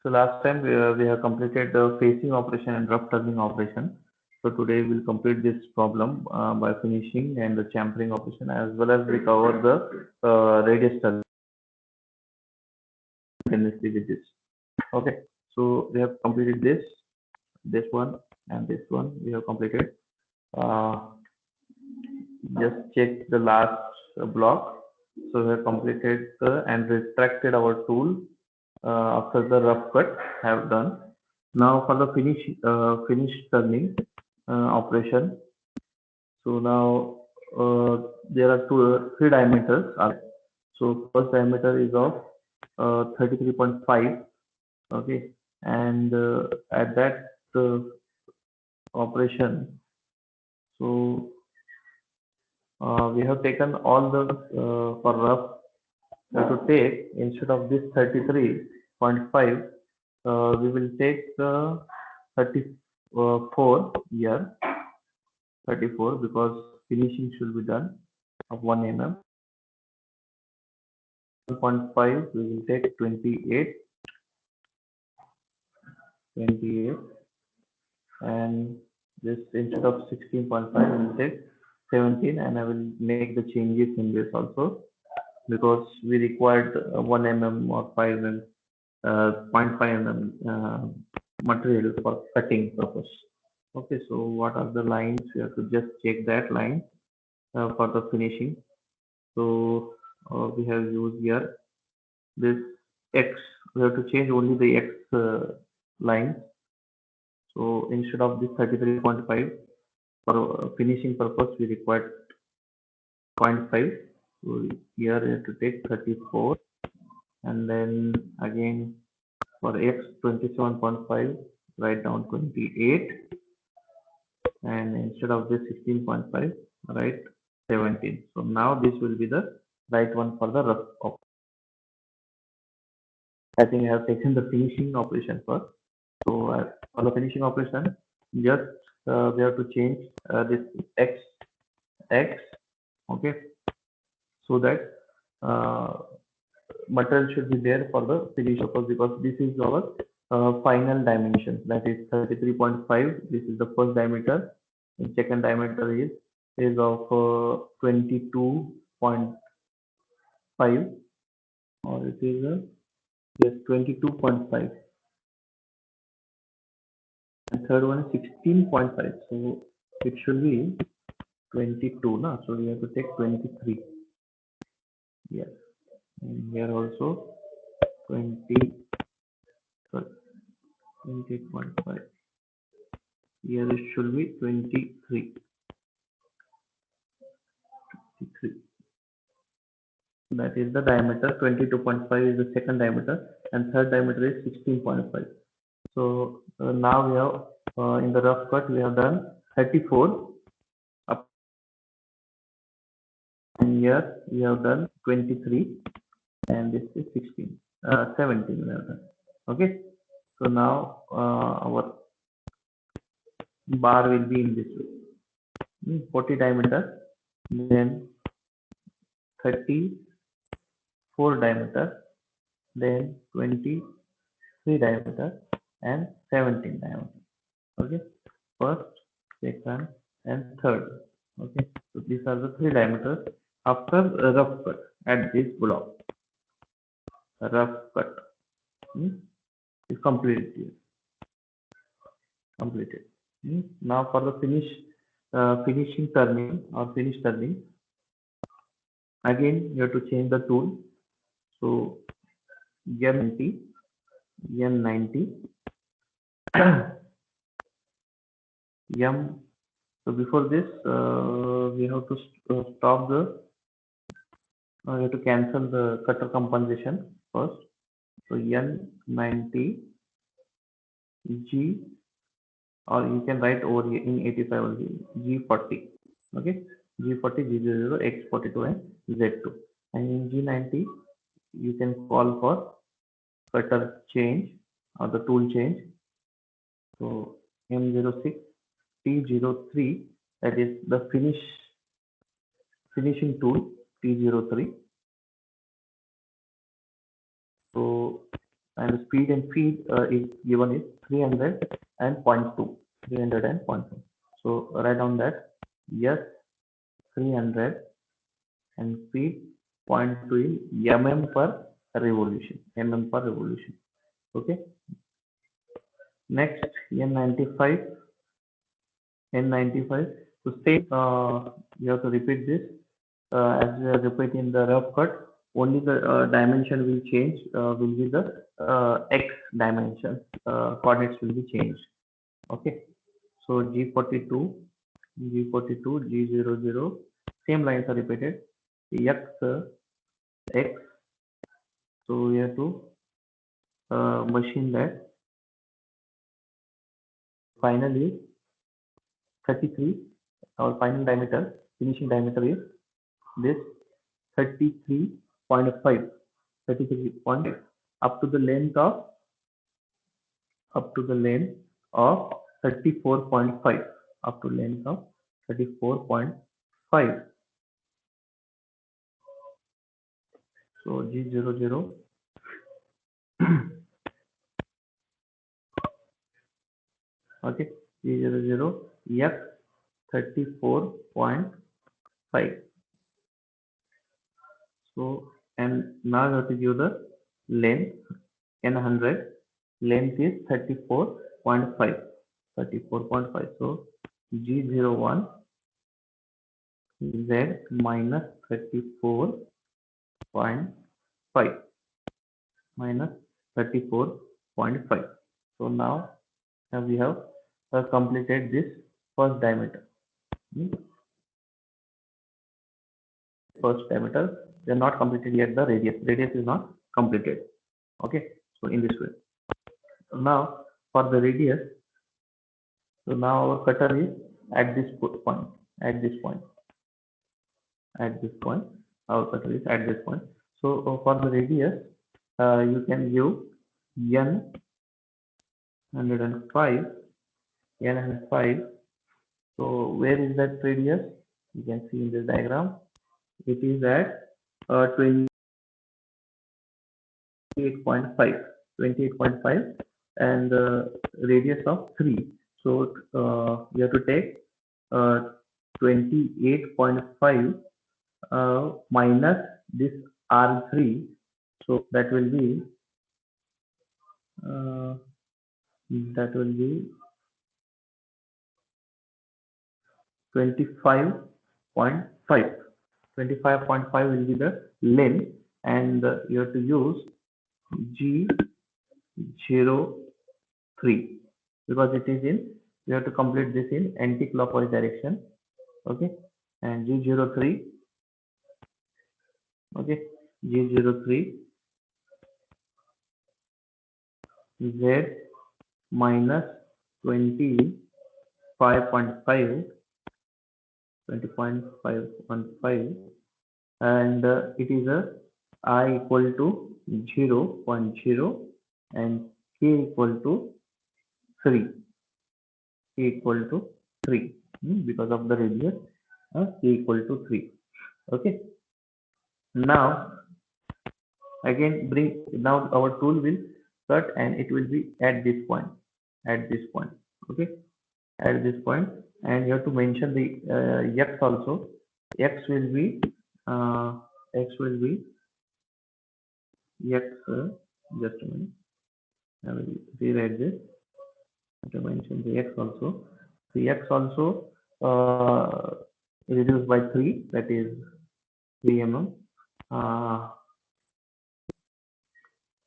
So last time we have completed the facing operation and rough turning operation. So today we'll complete this problem by finishing and the chamfering operation, as well as we cover the radius turning simultaneously with this. Okay, so we have completed this one and this one we have completed. Uh, just check the last block. So we have completed and retracted our tool after the rough cut have done. Now for the finish turning operation. So now there are three diameters. So first diameter is of 33.5. Okay, and at that operation, so we have taken all the for rough. We have to take, instead of this 33.5, we will take 34 here, 34, because finishing should be done of 1 mm. 1.5 we will take 28, and this, instead of 16.5 we will take 17, and I will make the changes in this also, because we required 1 mm or 5 mm, 0.5 mm material for cutting purpose. Okay, so what are the lines? We have to just check that line for the finishing. So we have used here this X. We have to change only the X line. So instead of this 33.5, for finishing purpose we required 0.5. So here we have to take 34, and then again for X 27.5, write down 28, and instead of this 16.5, write 17. So now this will be the right one for the rough operation. I think I have taken the finishing operation first. So for the finishing operation, just we have to change this x, okay, so that material should be there for the finish purpose, because this is our final dimension, that is 33.5. This is the first diameter. The second diameter is of 22.5, or it is yes, 22.5, and third one is 16.5. So it should be 22 now. So we have to take 23. Yes, and here also 20. Sorry, 20.5. Here it should be 23. That is the diameter. 22.5 is the second diameter, and third diameter is 16.5. So now we have in the rough cut we have done 34 up, and here we have done 23, and this is 16, 17 we have done. Okay, so now our bar will be in this way: 40 diameter, then 34 diameter, then 23 diameter, and 17 diameter. Okay, first, second, and third. Okay, so these are the three diameters after a rough cut at this block. Rough cut is completed here. Completed. Now for the finishing turning or finish turning, again you have to change the tool. So N90, M. So before this, we have to stop the. We have to cancel the cutter compensation first. So N90 G, or you can write over here in 85 only, G40. Okay, G40, G00, X42, and Z2. And in G90, you can call for cutter change or the tool change. So M06, T03, that is the finishing tool, T03. So and the speed and feed is given is 300 and 0.2. 300 and 0.2. So write down that yes 300 and speed 0.2 in mm per revolution. Mm per revolution. Okay. Next N95. N95. So same. You have to repeat this as we are repeating the rough cut. Only the dimension will change. Will be the x dimension. Coordinates will be changed. Okay. So G42, G42, G00. Same lines are repeated. X, X. So we have to machine that. Finally, 33. Our final diameter, finishing diameter is this 33.5. 33.5 up to the length of 34.5, up to length of 34.5. So G00. Okay, G00 X 34.5. So and now you have to give the length N100. Length is 34.5. 34.5. So G01 Z minus 34.5 minus 34.5. So now we have completed this first diameter. First diameter, they are not completed yet. The radius is not completed. Okay, so in this way. So now for the radius, so now our cutter is at this point, at this point, at this point. Our cutter is at this point. So for the radius, you can give n 105, n 105. So where is that radius? You can see in this diagram. It is at 28.5, 28.5, and radius of 3. So we have to take 28.5 minus this R3. So that will be uh, 25.5. 25.5 will be the length, and you have to use G03 because it is in, you have to complete this in anti-clockwise direction. Okay, and G03, okay, G03 Z minus 25.5, 20.5, and it is a I equal to 0.0 and K equal to 3. K equal to 3 because of the radius. K equal to 3. Okay. Now again bring, now our tool will cut and it will be at this point. At this point. Okay. At this point, and you have to mention the x also. X will be uh, x will be x. Just a minute. I will rewrite this. To mention the x also. The x also reduced by 3, that is 3 mm.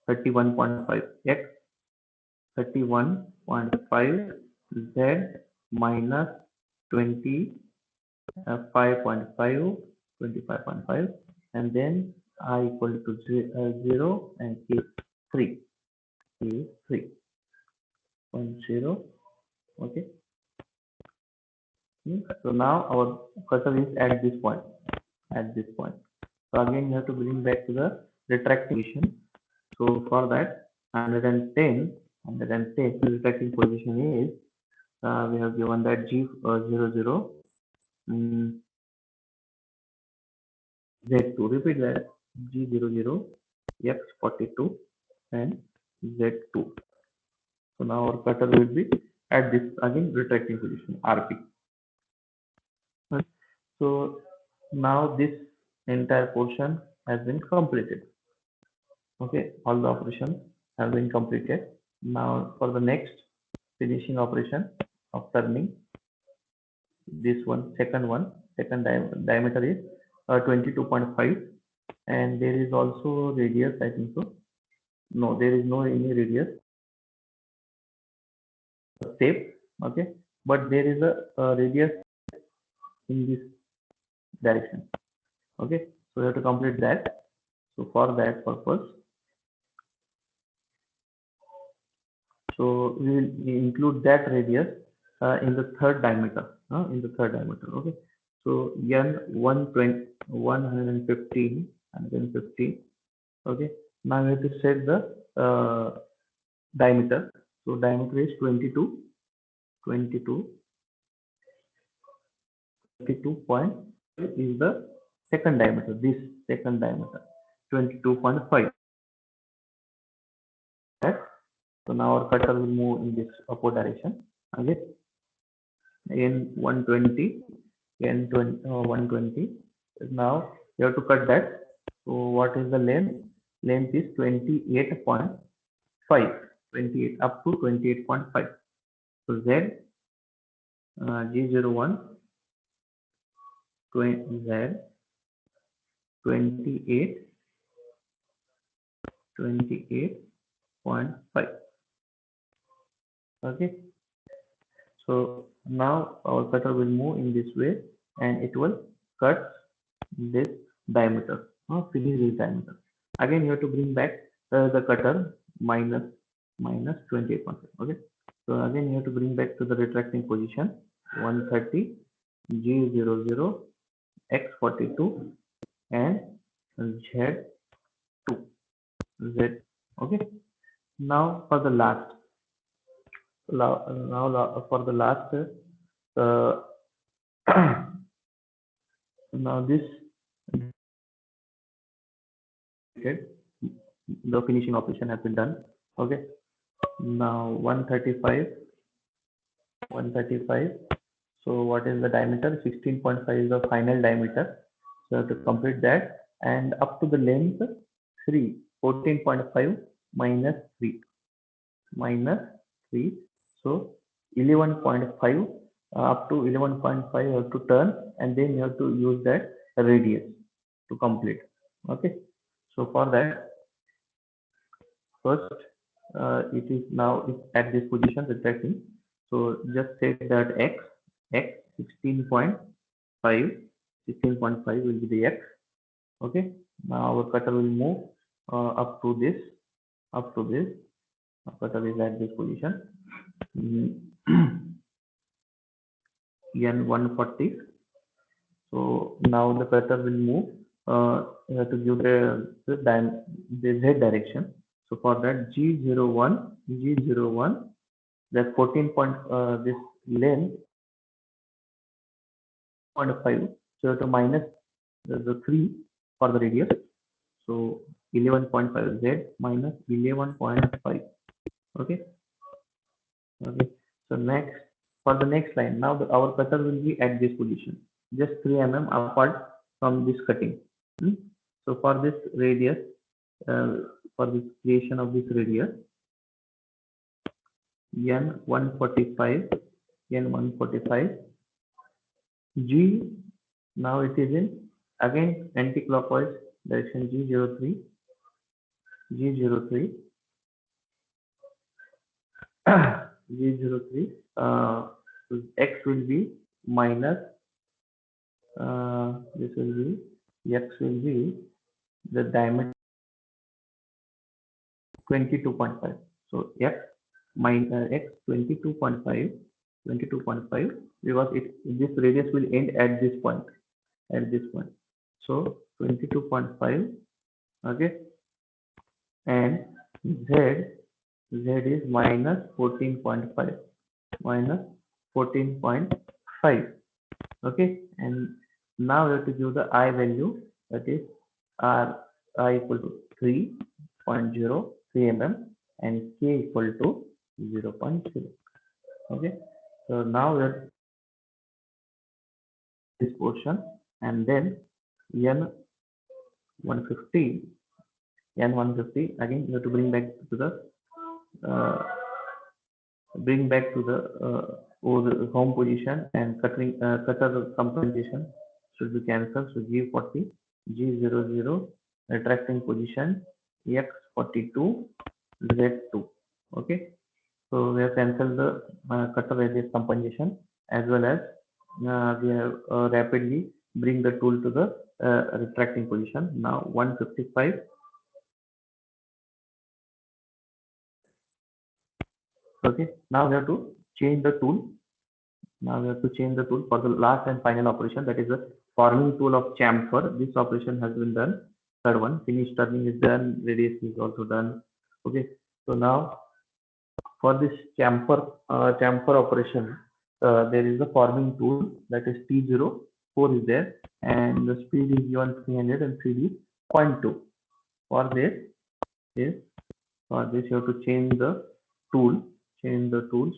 31.5 x 31.5 z minus 25.5, 25.5, and then I equal to 0 and k 3, k 3.0. Okay. So now our cursor is at this point. At this point. So again you have to bring back to the retracting position. So for that 110 retracting position is we have given that G00 Z2. Repeat that G00 X42 and Z2. So now our cutter will be at this again retracting position RP. Right. So now this entire portion has been completed. Okay, all the operations have been completed. Now for the next finishing operation of turning, this second diameter is 22.5, and there is also radius, I think so. No, there is no any radius shape. Okay, but there is a radius in this direction. Okay, so we have to complete that. So for that purpose, so we will include that radius in the third diameter. Okay, so n 120 115 115. Okay, now we have to set the diameter. So diameter is 22 22 22.5 is the second diameter. This second diameter 22.5. So now our cutter will move in this upward direction. Okay, in 120 n 120. Now you have to cut that. So what is the length? Length is 28.5. 28 up to 28.5. So Z G01 Z 28.5. Okay, so now our cutter will move in this way and it will cut this diameter, finish this diameter. Again you have to bring back the cutter minus 28.5. Okay, so again you have to bring back to the retracting position 130 G00 X42 and Z2 Z. Okay, now for the last for the last uh, now this the finishing operation has been done. Okay, now 135. So what is the diameter? 16.5 is the final diameter. So to complete that, and up to the length 3 14.5 minus 3 minus 3. So 11.5 up to 11.5 you have to turn, and then you have to use that radius to complete. Okay, so for that, first it is now at this position retracting. So just say that x 16.5 will be the x. Okay, now our cutter will move up to this. Our cutter is at this position. N140. So now the cutter will move to give the z direction. So for that G01 that 14 point this length 0.5. So you have to minus the 3 for the radius. So 11.5 z minus 11.5. Okay. Okay. So next, for the next line, now our cutter will be at this position, just 3 mm apart from this cutting. So for this radius, for this creation of this radius, N145, G, now it is in again anti-clockwise direction, G03, G03, X will be minus, this will be, X will be the diameter 22.5. So X minus X 22.5 because this radius will end at this point. So 22.5. Okay, and Z is minus 14.5 Okay, and now we have to give the I value, that is I equal to 3.03 mm. and k equal to 0.0. Okay, so now we are this portion, and then n 150, n 150 again you have to uh, bring back to the home position, and cutter compensation should be cancelled. So G40, G00, retracting position, X42, Z2. Okay, so we have cancelled the cutter radius compensation, as well as we have rapidly bring the tool to the retracting position. Now 155. Okay, now we have to change the tool. Now we have to change the tool for the last and final operation, that is the forming tool of chamfer. This operation has been done. Third one, finish turning is done, radius is also done. Okay, so now for this chamfer operation, there is a forming tool, that is T04 is there, and the speed is given 300 and speed is 0.2. For this is you have to change the tool.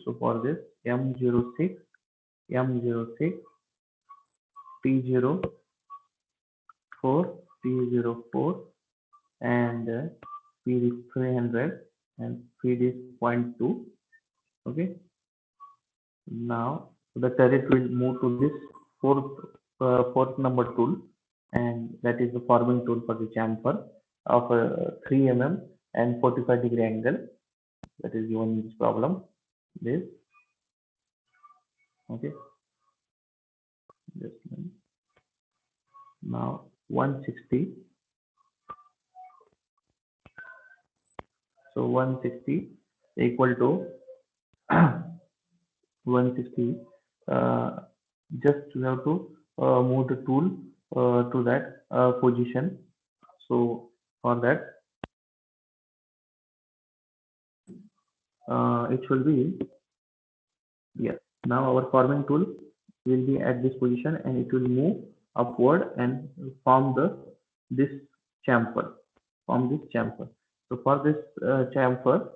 So for this M06 T04 T04, and speed is 300 and speed is 0.2. Okay, now the turret will move to this fourth number tool, and that is the forming tool for the chamfer of 3 mm and 45-degree angle, that is given in this problem. This, okay, just now 160. So 160 equal to 160. Just you have to move the tool to that position. So for that, it should be, yes. Now our forming tool will be at this position, and it will move upward and form this chamfer. So for this chamfer,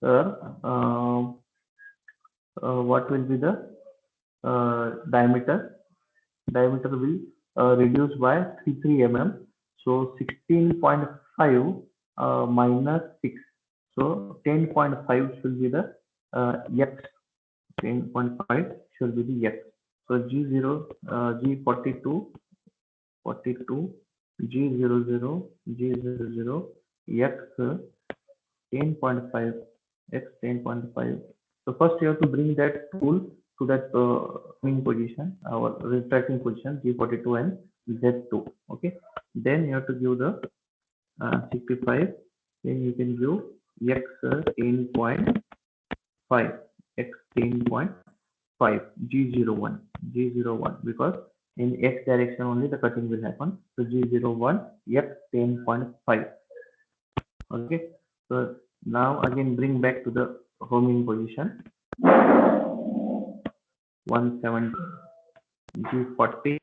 uh, what will be the diameter? Diameter will reduce by 33 mm. So 16.5 minus 6. So 10.5 should be the x. 10.5 should be the x. So G0, G42, 42, G00, G00, x 10.5, x 10.5. So first you have to bring that tool to that main position, our retracting position, G42 and Z2. Okay, then you have to give the 65. Then you can give x 10.5, x 10.5, G01, because in x direction only the cutting will happen. So G01, x 10.5. Okay, so now again bring back to the homing position, 170, G40,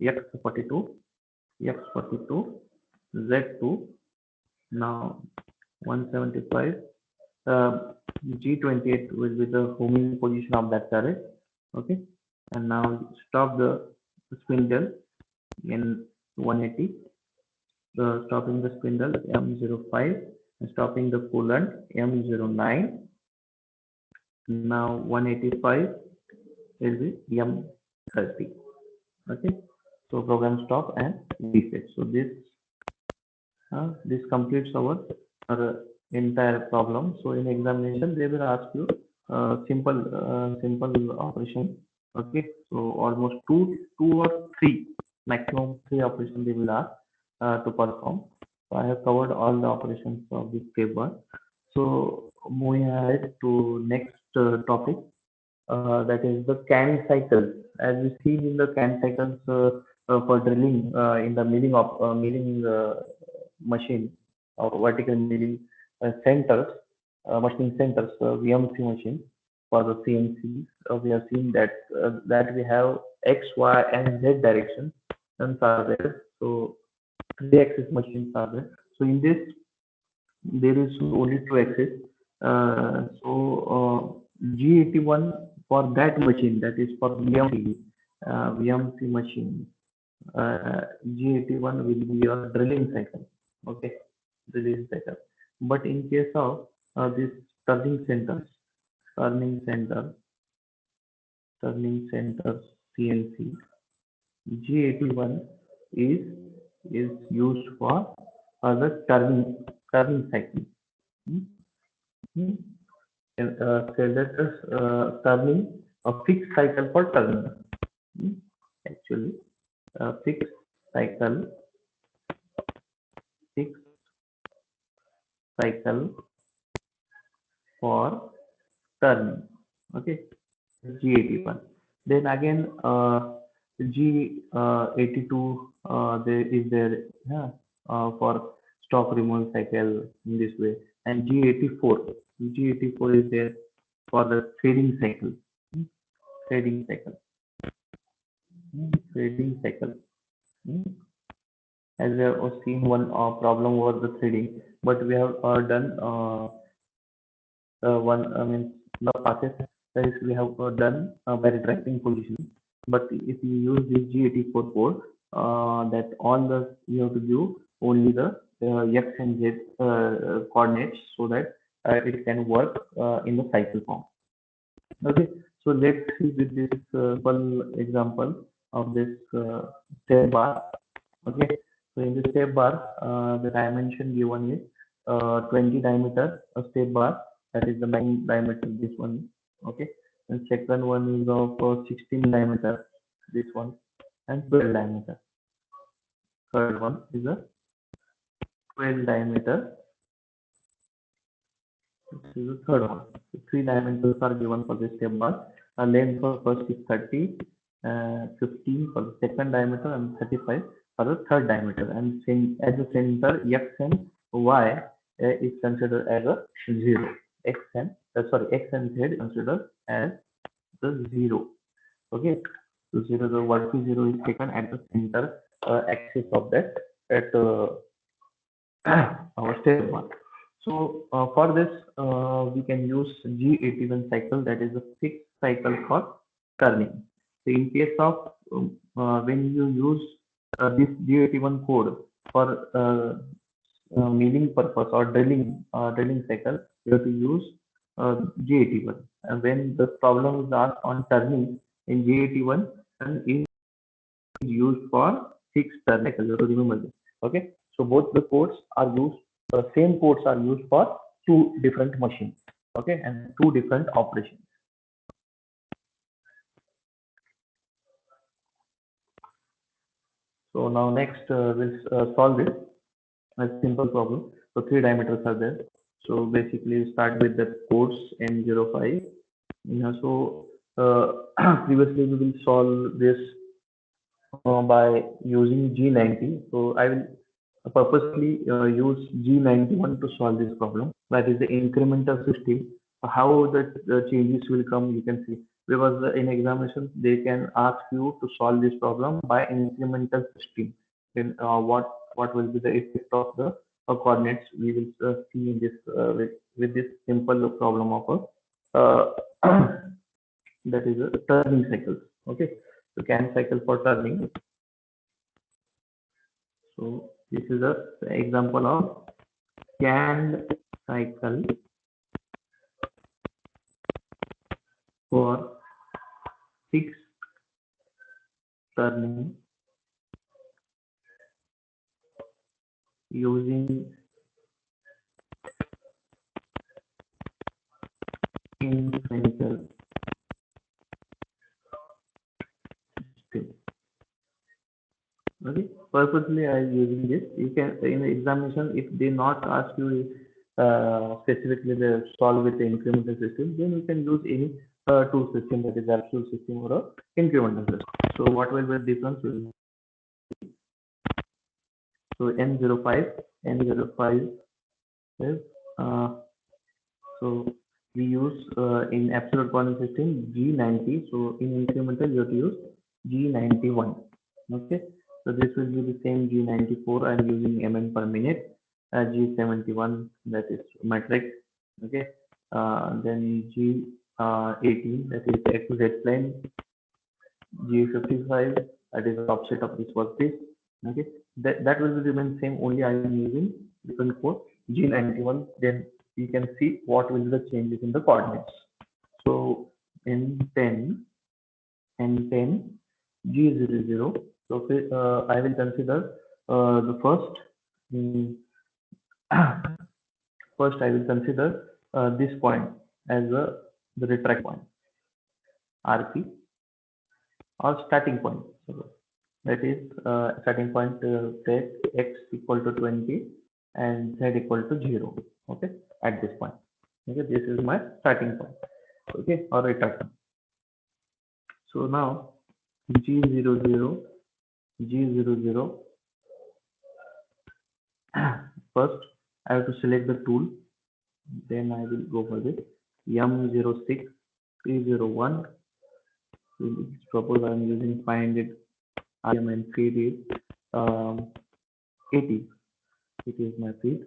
X42, Z2. Now 175, G28 will be the homing position of that turret. Okay, and now stop the spindle in 180. Stopping the spindle M05, and stopping the coolant M09. Now 185 will be M30. Okay, so program stop and reset. So this completes our entire problem. So in examination they will ask you simple operation. Okay, so almost two or three, maximum three operations they will ask to perform. So I have covered all the operations of this paper. So moving ahead to next topic, that is the CAN cycle. As we see in the CAN cycles for drilling in the milling machine, or vertical milling centers, machining centers, VMC machine for the CNCs. We have seen that we have X, Y, and Z directions are there. So 3-axis machines are there. So in this, there is only two axes. G81 for that machine, that is for VMC machine, G81 will be your drilling cycle. Okay, drilling cycle. But in case of this turning centers, turning center, turning center CNC, G81 is used for the turning cycle. Hmm? Hmm? And, so let us turning a fixed cycle for turning. Hmm? Actually, fixed cycle, fixed cycle for turning. Okay, G81. Then again, G82 there is there, yeah, for stock removal cycle in this way, and G84 is there for the threading cycle. Hmm, threading cycle. Threading cycle. Hmm. As we have seen one problem over the threading, but we have done one, I mean, the process that is we have done by retracting position. But if you use this G84 code, that all the you have to give only the X and Z coordinates so that it can work in the cycle form. Okay, so let's see with this simple example of this step bar. Okay, so in the step bar, the dimension given is 20 diameter a step bar, that is the main diameter, this one. Okay, and second one is of 16 diameter, this one, and 12 diameter. Third one is a 12 diameter. This is the third one. So three dimensions are given for this step bar. Length for first is 30, 15 for the second diameter, and 35 for the third diameter. And at the center, X and Y is considered as a 0. X and X and Z considered as the 0. Okay, so 0, the vertical 0 is taken at the center axis of that at our step bar. So for this, we can use G81 cycle, that is a fixed cycle for turning. So in case of when you use this G81 code for milling purpose or drilling cycle, you have to use G81. And when the problem is asked on turning in G81, and is used for fixed turn cycle. You have to remember this. Okay, so both the codes are used. Same codes are used for two different machines. Okay, and two different operations. So now next we'll solve this a simple problem. So three diameters are there. So basically start with the codes N05. Yeah, so previously we will solve this by using G90. So I will purposely use G91 to solve this problem. That is the incremental system. How the changes will come, you can see. Because in examinations, they can ask you to solve this problem by incremental system. Then what will be the effect of the coordinates? We will see in this with this simple problem of a that is a turning cycle. Okay, so CAM cycle for turning. So this is a example of CAM cycle for fixed turning using incremental system. Okay, purposely I am using this. You can in the examination, if they not ask you specifically the solve with the incremental system, then you can use any two system, that is absolute system or a incremental system. So what will be the difference? So N05 is so we use in absolute coordinate system G90. So in incremental you have to use G91. Okay, so this will be the same G94. I am using mm per minute, G71, that is matrix. Okay, then G18, that is XZ plane. G55, that is the offset of this workpiece. Okay, that will remain same. Only I am using different code G91. Then you can see what will be the changes in the coordinates. So in 10 and 10 G00. So I will consider the first. First, I will consider this point as the retract point, RP, or starting point. So that is starting point, take x equal to 20 and z equal to 0. Okay, at this point. Okay, this is my starting point. Okay, or retract point. So now G00, G00. First, I have to select the tool. Then I will go for this M06 301. Suppose I am using 500 RPM and feed is 80. It is my feed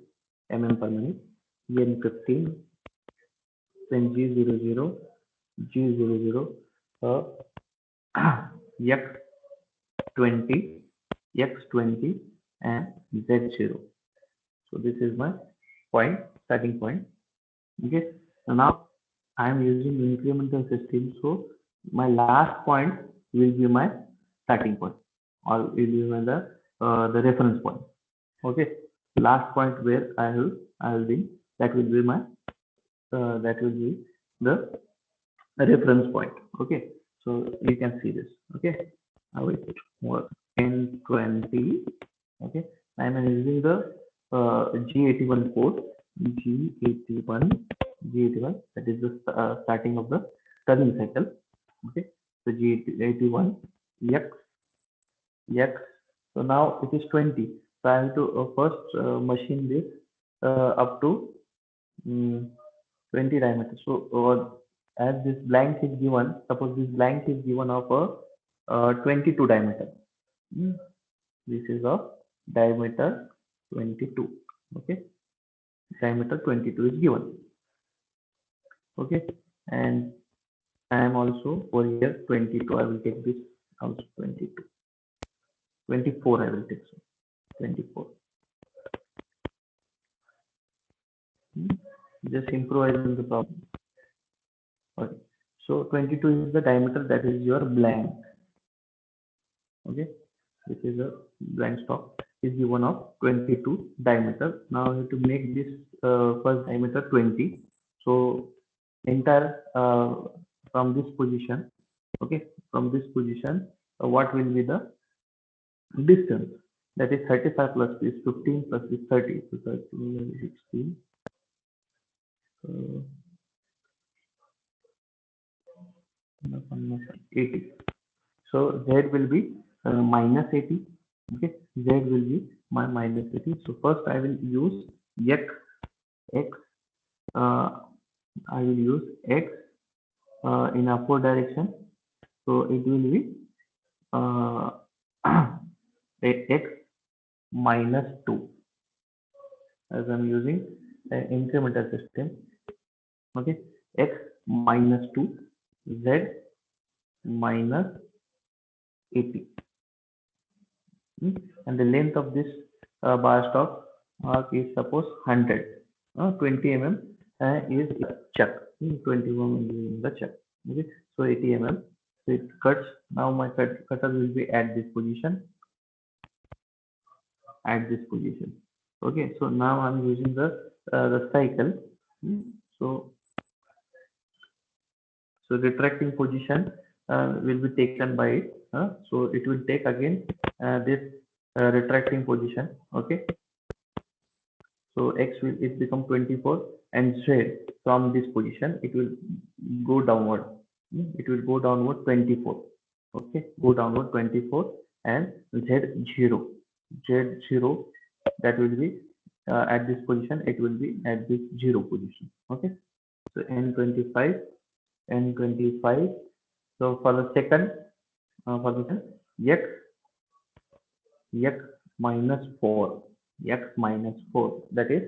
mm per minute. N15, then G00, G00, X20, X20, and Z0. So this is my point, starting point. Okay. So now I am using incremental system. So my last point will be my starting point, or will be the reference point. Okay. Last point where I will be, that will be my that will be the reference point. Okay. So you can see this. Okay. I will work N20. Okay. I am using the G81 port. G81, G81. That is the starting of the turning cycle. Okay. So G81 X X. So now it is 20. So I have to first machine this up to 20 diameter. So as this blank is given, suppose this blank is given of a 22 diameter. This is of diameter 22. Okay, diameter 22 is given. Okay, and I am also for here 22. I will take this also 22. 24 I will take, so 24. Just improvising the problem. Okay, so 22 is the diameter, that is your blank. Okay, this is a blank stock is given of 22 diameter. Now I have to make this first diameter 20. So entire from this position, okay, from this position, what will be the distance? That is 35 plus this 15 plus this 30. So 30, 16. 80. So Z will be minus 80. Okay, Z will be my minus 80. So first I will use X. I will use X in upward direction. So it will be X minus 2, as I'm using an incremental system. Okay, X minus 2, Z minus 80. And the length of this bar stock is suppose 100. 20 mm is chuck. 20 mm is the chuck. Okay, so 80 mm. So it cuts. Now my cutter will be at this position. At this position. Okay, so now I'm using the cycle. So retracting position will be taken by it. So it will take again this retracting position. Okay, so X will it become 24, and Z from this position it will go downward. It will go downward 24. Okay, go downward 24, and Z0. Z0, that will be at this position. It will be at this 0 position. Okay, so N25, N25. So for the second, X minus 4. x minus 4. That is,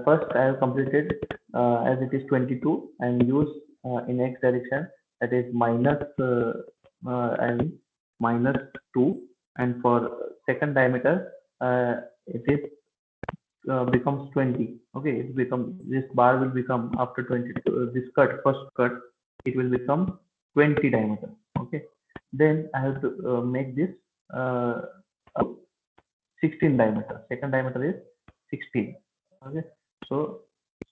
first I have completed as it is 22 and use in x direction, that is minus and minus 2, and for second diameter it is becomes 20. Okay, it become, this bar will become after 20, this cut, first cut, it will become 20 diameter. Okay, then I have to make this uh, 16 diameter. Second diameter is 16. Okay, so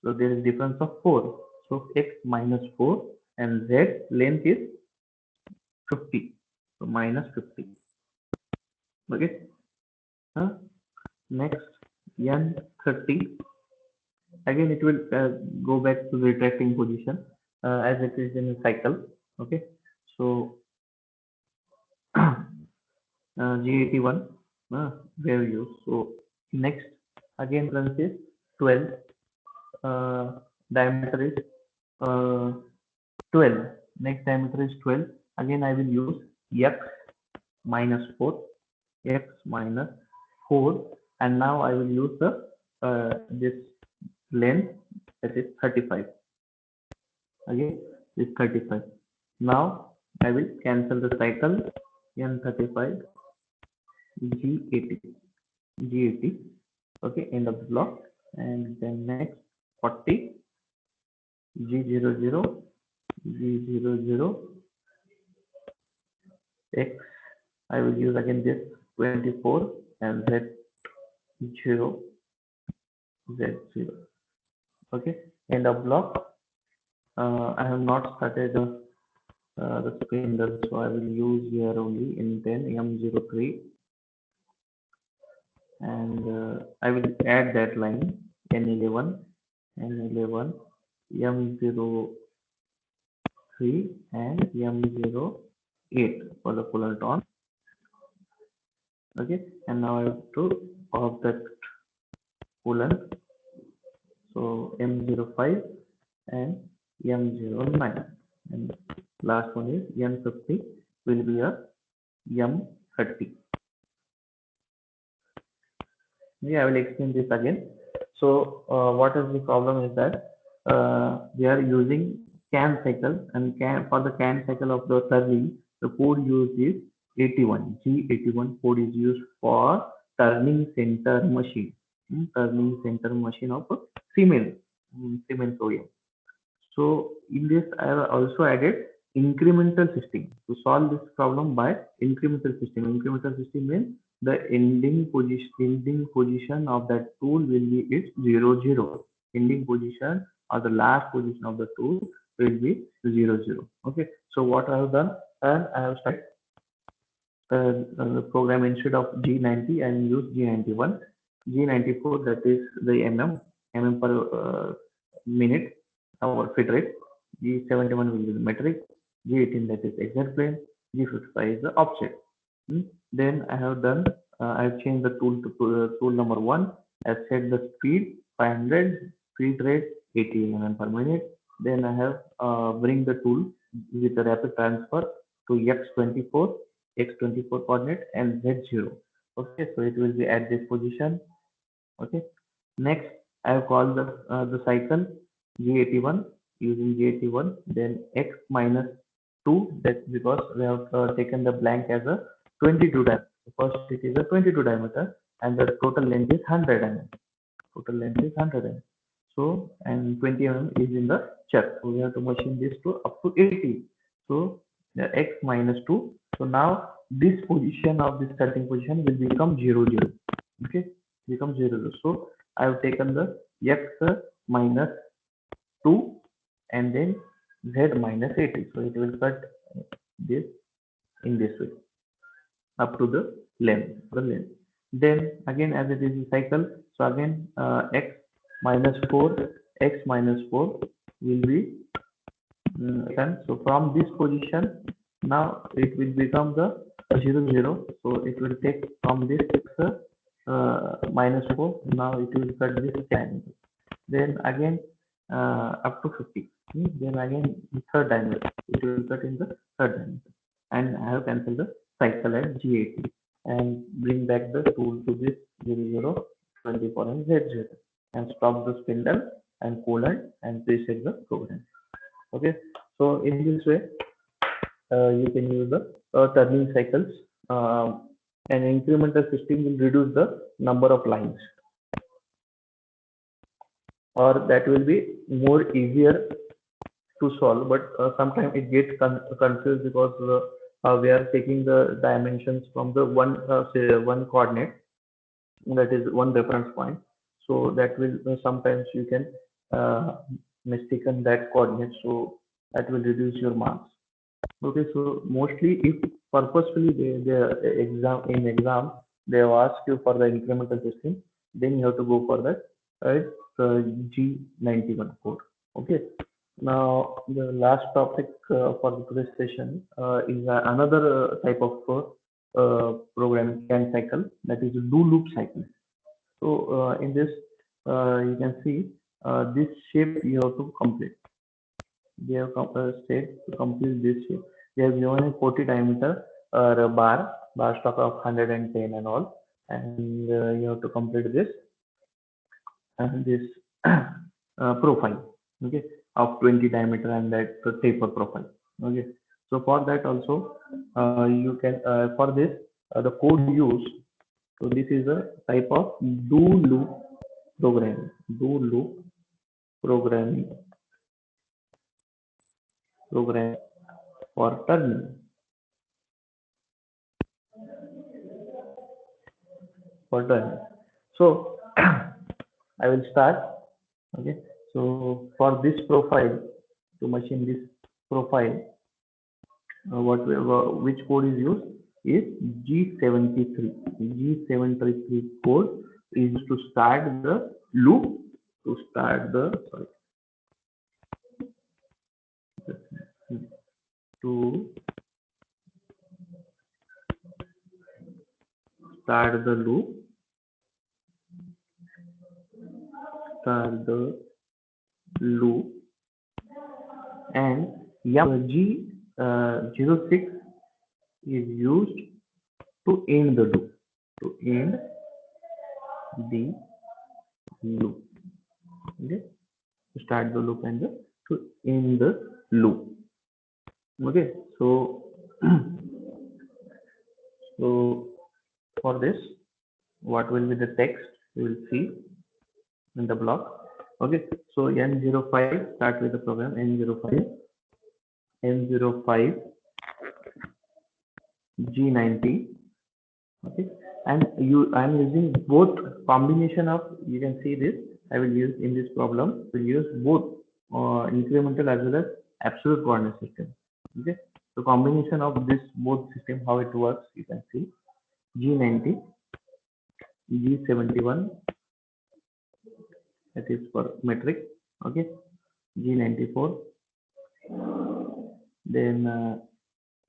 there is difference of 4. So x minus 4 and z length is 50. So minus 50. Okay. Next, n30. Again, it will go back to the retracting position as it is in a cycle. Okay. So G81 wave use. So next, again length is 12. Diameter is 12. Next diameter is 12. Again, I will use x minus 4, x minus 4, and now I will use the this length, that is 35. Again, is 35. Now I will cancel the cycle, n35, g80. Okay, end of the block. And then next 40, g00, x. I will use again this 24 and z0, z0. Okay, end of block. I have not started the spindle, so I will use here only in 10 m03, and I will add that line n11, n11, m03 and m08 for the coolant on. Okay, and now I have to off that coolant. So m05 and m09, and last one is n50 will be a m30. Yeah, I will explain this again. So what is the problem is that we are using CAM cycle, and for the CAM cycle of the turning, the code used is 81. G81 code is used for turning center machine. Turning center machine of a Siemens, Siemens OEM. So in this, I have also added incremental system to solve this problem by incremental system. Incremental system means the ending position of that tool will be its 0, 0. Ending position or the last position of the tool will be 0, 0. Okay. So what I have done, and I have started the program instead of G90 and use G91, G94, that is the mm per minute, our fit rate. G71 will be the metric, G18 that is exact plane, G55 is the offset. Then I have done, I have changed the tool to tool number 1. I have set the speed 500, feed rate 80 mm per minute. Then I have bring the tool with the rapid transfer to x24 coordinate and z0. Okay, so it will be at this position. Okay, next I have called the cycle G81 using G81, then x minus 2, that's because we have taken the blank as a 22 diameter. First it is a 22 diameter and the total length is 100 mm. Total length is 100 mm. So, and 20 mm is in the chuck. So we have to machine this to up to 80. So the x minus 2. So now this position of this starting position will become 0, 0. Okay, become 0, 0. So I have taken the x minus 2 and then z minus 80. So it will cut this in this way up to the length. Then again, as it is a cycle, so again x minus 4 will be done. So from this position, now it will become the 0, 0. So it will take from this x minus 4. Now it will cut this diameter. Then again up to 50. Then again the third diameter. It will cut in the third diameter. And I have cancelled the cycle at G80 and bring back the tool to this 0, 0. 24 and Z0 and stop the spindle and coolant and reset the program. Okay, so in this way, you can use the turning cycles. Uh, an incremental system will reduce the number of lines, or that will be more easier to solve. But sometimes it gets confused because we are taking the dimensions from the one say one coordinate, that is one reference point. So that will sometimes you can uh, mistaken that coordinate. So that will reduce your marks. Okay, so mostly if purposefully they exam they have asked you for the incremental testing, then you have to go for that right G91 code. Okay. Now the last topic for today's session is another type of programming CAN cycle, that is do loop cycle. So in this you can see this shape you have to complete. They have said to complete this shape. They have given a 40 diameter bar stock of 110 and all, and you have to complete this profile, okay, of 20 diameter and that taper profile. Okay, so for that also you can for this the code used. So this is a type of do loop programming. Do loop programming program for turning. For turning. So I will start. Okay. So for this profile, to machine this profile, which code is used is G73. G73 code is to start the loop, to start the sorry, to start the loop, start the loop, and G06 is used to end the loop, to end the loop. Okay, to start the loop and to end the loop. Okay, so so for this, what will be the text you will see in the block. Okay, so N05 start with the program N05 G90. Okay, and I'm using both combination of, you can see this, I will use in this problem, will use both incremental as well as absolute coordinate system. Okay, so combination of this both system, how it works, you can see G90, G71, that is for metric. Okay, G94, then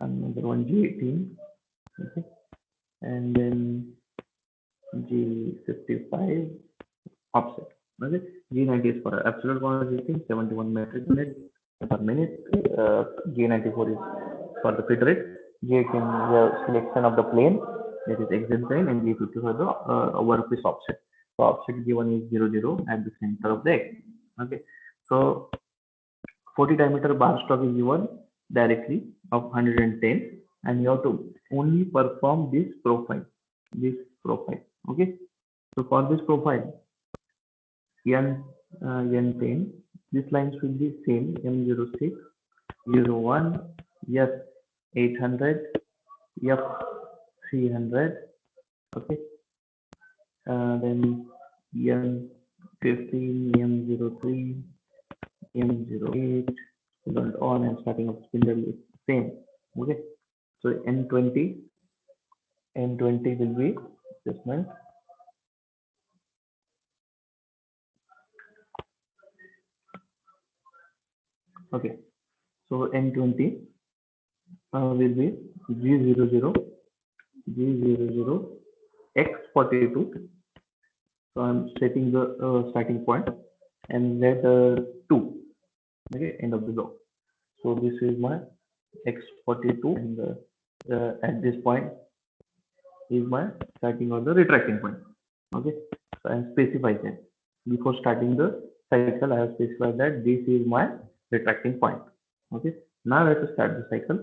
another one G18. Okay, and then G55 offset. Okay, G90 is for absolute coordinate system, 71 metric unit per minute. G94 is for the feed rate. G18 the selection of the plane, that is exit plane, and G50 for the workpiece offset. So offset given is 0, 0 at the center of the X. Okay, so 40 diameter bar stock is given directly of 110, and you have to only perform this profile. Okay, so for this profile N10, these lines will be same, M06, 01, F800, F300. Okay, then M15, M03, M08, and on, and starting of spindle is same. Okay, so N20 will be this one. Okay, so N20 will be G00, X42. So I'm setting the starting point and let 2. Okay, end of the block. So this is my X42, and at this point is my starting of the retracting point. Okay, So I have specified that before starting the cycle. I have specified that this is my retracting point. Okay. Now I have to start the cycle.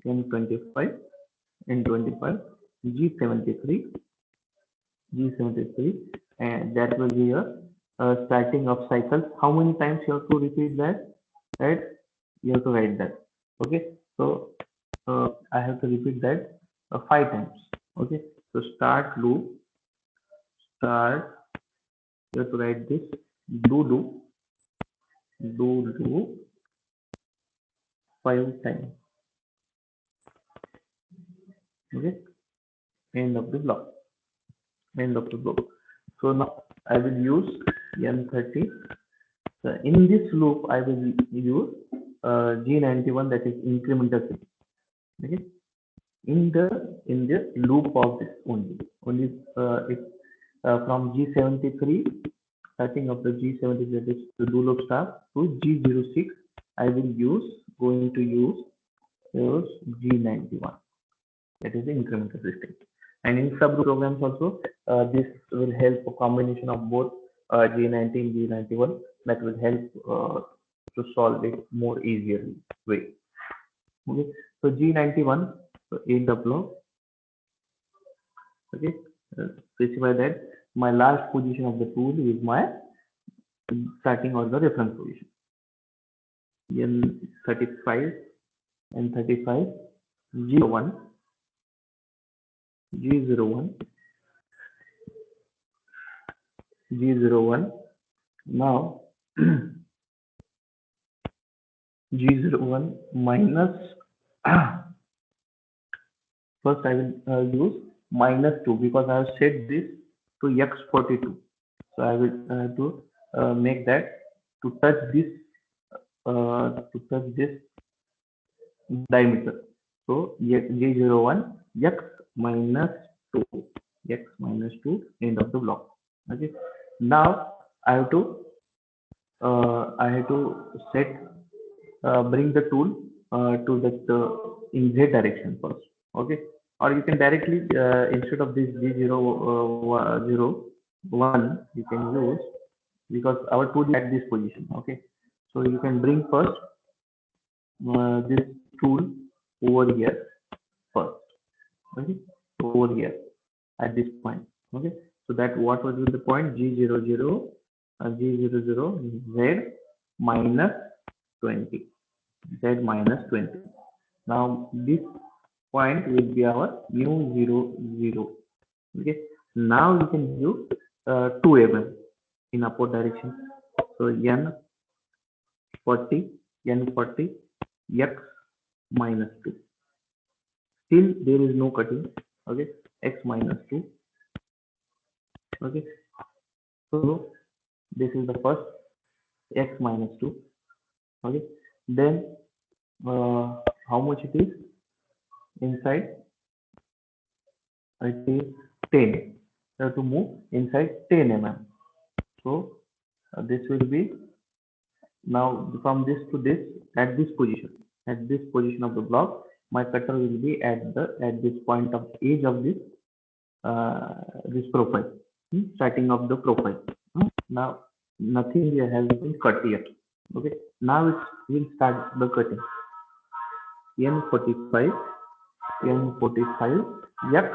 N25, N25, G73, G73, and that will be a starting of cycles. How many times you have to repeat that? Right? You have to write that. Okay. So I have to repeat that 5 times. Okay. So start loop, start. You have to write this do loop, do loop 5 times. Okay. End of the block. End of the block. So now I will use N30. So in this loop, I will use G91, that is incremental shift. Okay. In the loop of this only it from G73, starting of the G73, that is the do loop start, to G06, I will going to use G91, that is the incremental system. And in subgroup programs also, this will help a combination of both G90 and G91, that will help to solve it more easier way. Okay, so G91, so in the block. Okay, specify that my last position of the tool is my starting or the reference position. N35 and 35, G01, G01, G01. Now G01 minus first I will use -2 because I have set this to X42. So I will to make that to touch this diameter. So J01 X minus 2, X minus 2, end of the block. Okay. Now I have to set bring the tool to the in Z direction first. Okay. Or you can directly instead of this G001, you can use, because our tool is at this position. Okay. So you can bring first this tool over here first. Okay. Over here at this point. Okay. So that what will be the point? G00 Z minus 20. Z minus 20. Now this point will be our U00. Okay. Now you can use 2 mm in upward direction. So N40 X minus 2. Still there is no cutting. Okay. X minus 2. Okay. So this is the first X minus 2. Okay. Then how much it is inside? It is 10. You have to move inside 10 mm. So this will be now from this to this at this position. At this position of the block, my cutter will be at this point of edge of this this profile, starting of the profile. Now nothing here has been cut yet. Okay. Now it will start the cutting. N45 X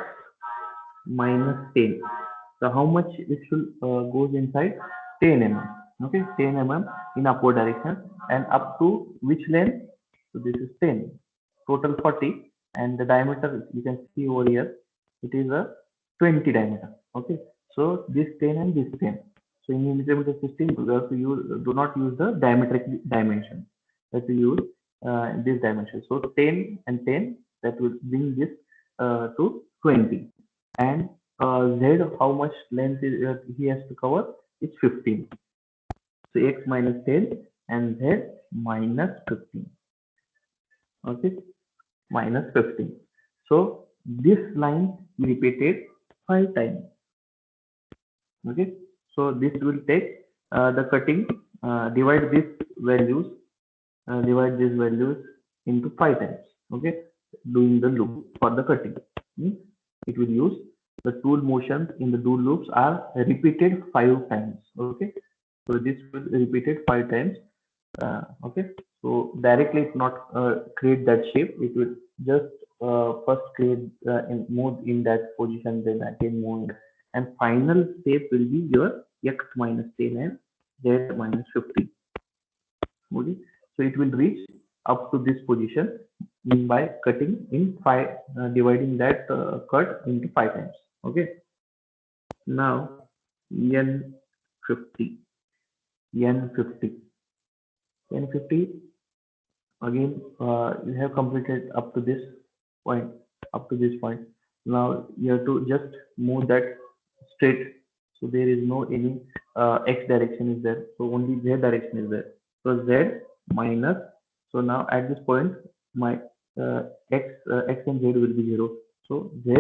minus 10. So how much it should goes inside? 10 mm. Okay, 10 mm in upward direction, and up to which length? So this is 10. Total 40, and the diameter you can see over here. It is a 20 diameter. Okay, so this 10 and this 10. So in millimeter system, you have to do not use the diametric dimension. You have to use this dimension. So 10 and 10, that will bring this to 20. And Z, how much length he has to cover? It's 15. So X minus 10 and Z minus 15. Okay, minus 15. So this line we repeated 5 times. Okay, so this will take the cutting, divide these values into 5 times. Okay, doing the loop for the cutting. It will use the tool motions in the do loops are repeated 5 times. Okay, so this will repeated 5 times. Okay, so directly it not create that shape. It will just first create move in that position, then again move, and final step will be your x minus 10 and z minus 50. Okay, so it will reach up to this position by cutting in five, dividing that cut into 5 times. Okay, now n50, n50, n50. Again, you have completed point, up to this point. Now you have to just move that straight. So there is no any x direction is there. So only z direction is there. So z minus. So now at this point, my x and z will be 0. So z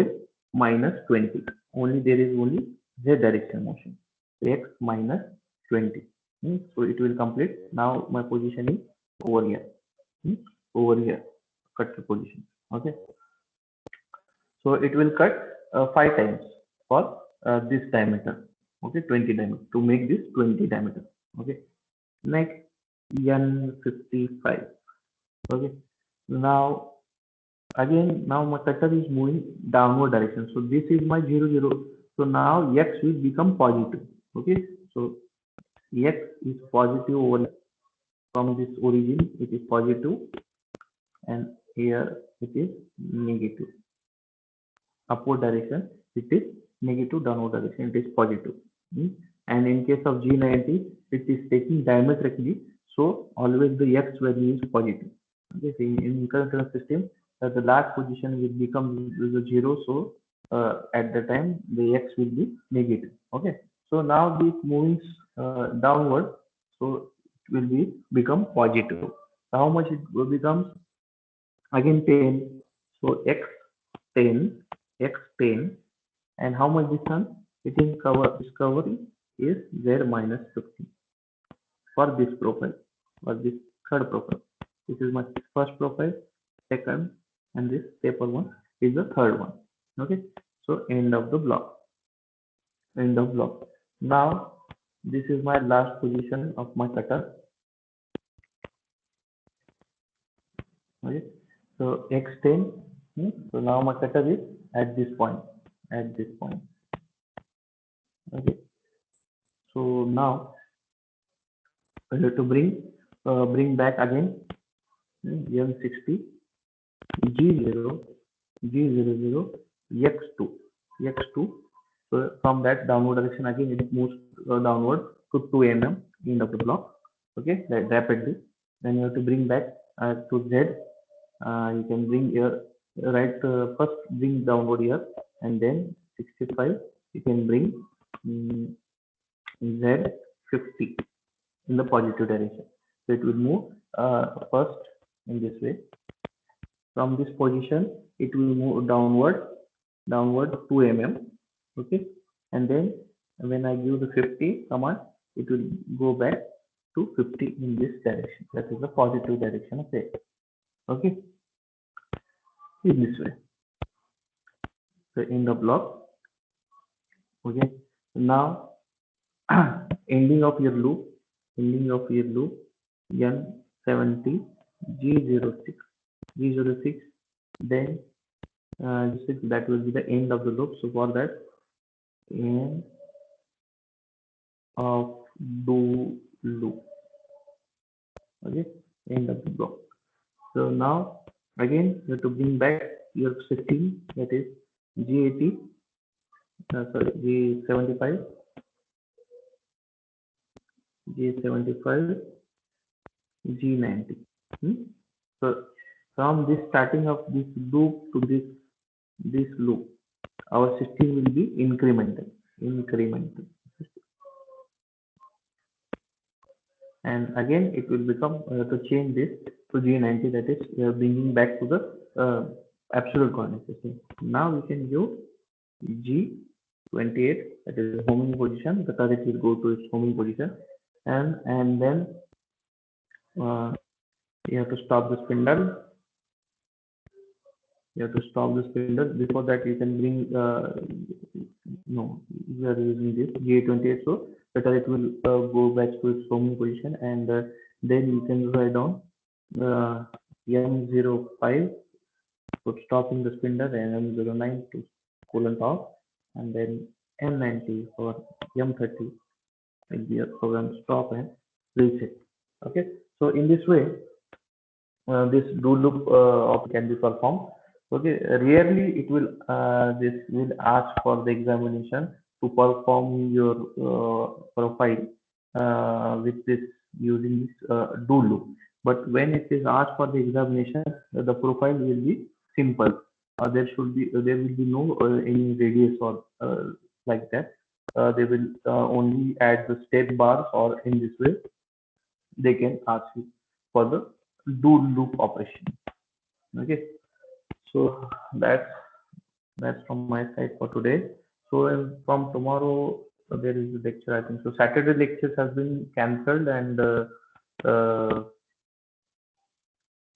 minus 20. Only there is only z direction motion. X minus 20. So it will complete. Now my position is over here. Hmm, over here, cut the position. Okay, so it will cut 5 times for this diameter. Okay, 20 diameter to make this 20 diameter. Okay, next n55. Okay, now again, now my cutter is moving downward direction. So this is my 0 0. So now x will become positive. Okay, so x is positive over from this origin. It is positive, and here it is negative. Upward direction it is negative, downward direction it is positive. And in case of G90 it is taking diametrically, so always the x value is positive. Okay, so in current system the last position will become the 0, so at the time the x will be negative. Okay, so now this moving downward, so it will be become positive. So how much it becomes? Again 10. So x 10, x 10, and how much distance it is discovery is z minus 50 for this profile, for this third profile. This is my first profile, second, and this paper one is the third one. Okay, so end of the block, end of block. Now this is my last position of my cutter. Okay, so x10. So now my cutter is at this point, at this point. Okay, so now I have to bring back again m60 g0 g00 x2 x2. So from that downward direction again it moves downward to 2 mm end of the block. Okay, that rapidly. Then you have to bring back to z. You can bring here right, first bring downward here, and then 65 you can bring z50 in the positive direction. So it will move first in this way. From this position, it will move downward 2 mm. Okay, and then when I give the 50 command, it will go back to 50 in this direction. That is the positive direction of it. Okay, in this way. So in the block. Okay, now ending of your loop, ending of your loop, n70 g06 g06, then that will be the end of the loop. So for that, end of do loop. Okay, end of the block. So now again you have to bring back your setting, that is g80, sorry, g75 g75 g90. So from this starting of this loop to this loop, our system will be incremental, and again it will become to change this to G90, that is bringing back to the absolute coordinate system. Now we can use G28, that is homing position. The current will go to its homing position, and then you have to stop the spindle. You have to stop the spindle. Before that, you can bring no, we are using this G28, so better it will go back to its home position, and then you can write down M05 for stopping the spindle, and M09 to coolant off, and then M90 for M30 will be a program stop and reset. Okay, so in this way, this do loop op can be performed. Okay, rarely it will this will ask for the examination to perform your profile with this using this do loop. But when it is asked for the examination, the profile will be simple. There will be no any radius or like that. They will only add the step bars, or in this way they can ask you for the do loop operation. Okay, so that's from my side for today. So from tomorrow there is a lecture, I think. So Saturday lectures has been cancelled, and uh,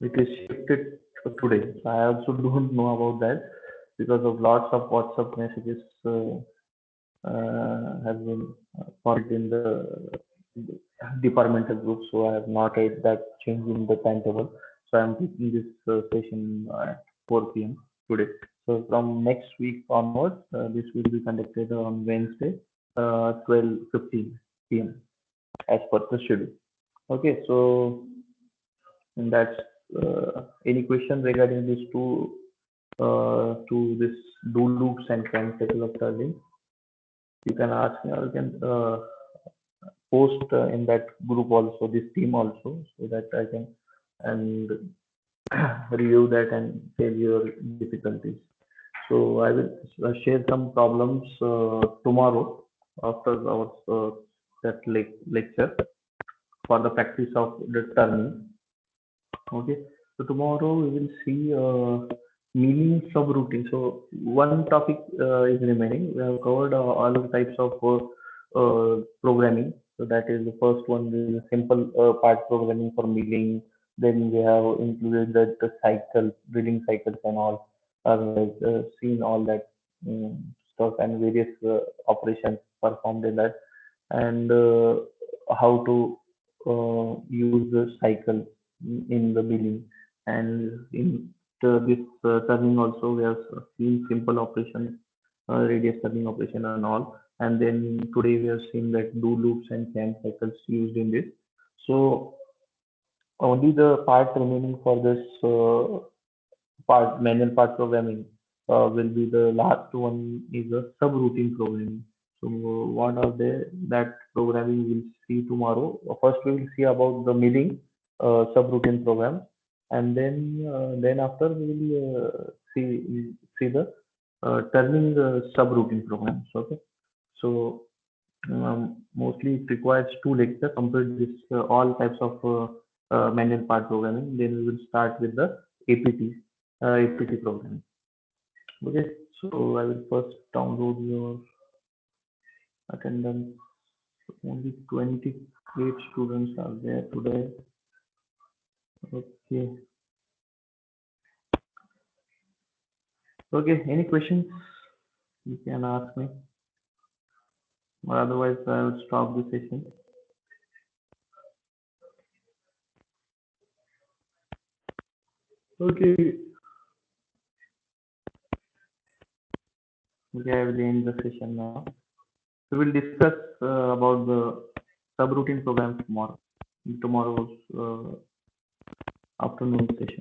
it is shifted to today. So I also don't know about that because of lots of WhatsApp messages has been forwarded in the departmental group. So I have not read that change in the timetable. So I'm taking this session at 4 p.m. today. So from next week onwards, this will be conducted on Wednesday, 12:15 p.m. as per the schedule. Okay, so and that's any question regarding these two to this do loops and can cycle of turning, you can ask me, or you can post in that group also, this team also, so that I can and review that and tell your difficulties. So I will share some problems tomorrow after our that lecture for the practice of the turning. Okay, so tomorrow we will see meaning subroutine. So one topic is remaining. We have covered all the types of programming. So that is the first one, the simple part programming for milling. Then we have included that the cycle, drilling cycles and all. Like seen all that stuff and various operations performed in that, and how to use the cycle in the billing, and in this turning also we have seen simple operations, radius turning operation and all, and then today we have seen that do loops and CAM cycles used in this. So only the part remaining for this part, manual part programming, will be the last one, is a subroutine programming. So what are they? That programming we'll see tomorrow. First we will see about the milling subroutine program, and then after we will see the turning subroutine programs. Okay, so mostly it requires two lectures complete this all types of manual part programming. Then we will start with the APT programming. Okay, so I will first download your attendance. Only 28 students are there today. Okay. Okay, any questions you can ask me, or otherwise I will stop the session. Okay. Okay, I will end the session now. We will discuss about the subroutine program tomorrow, in tomorrow's afternoon session.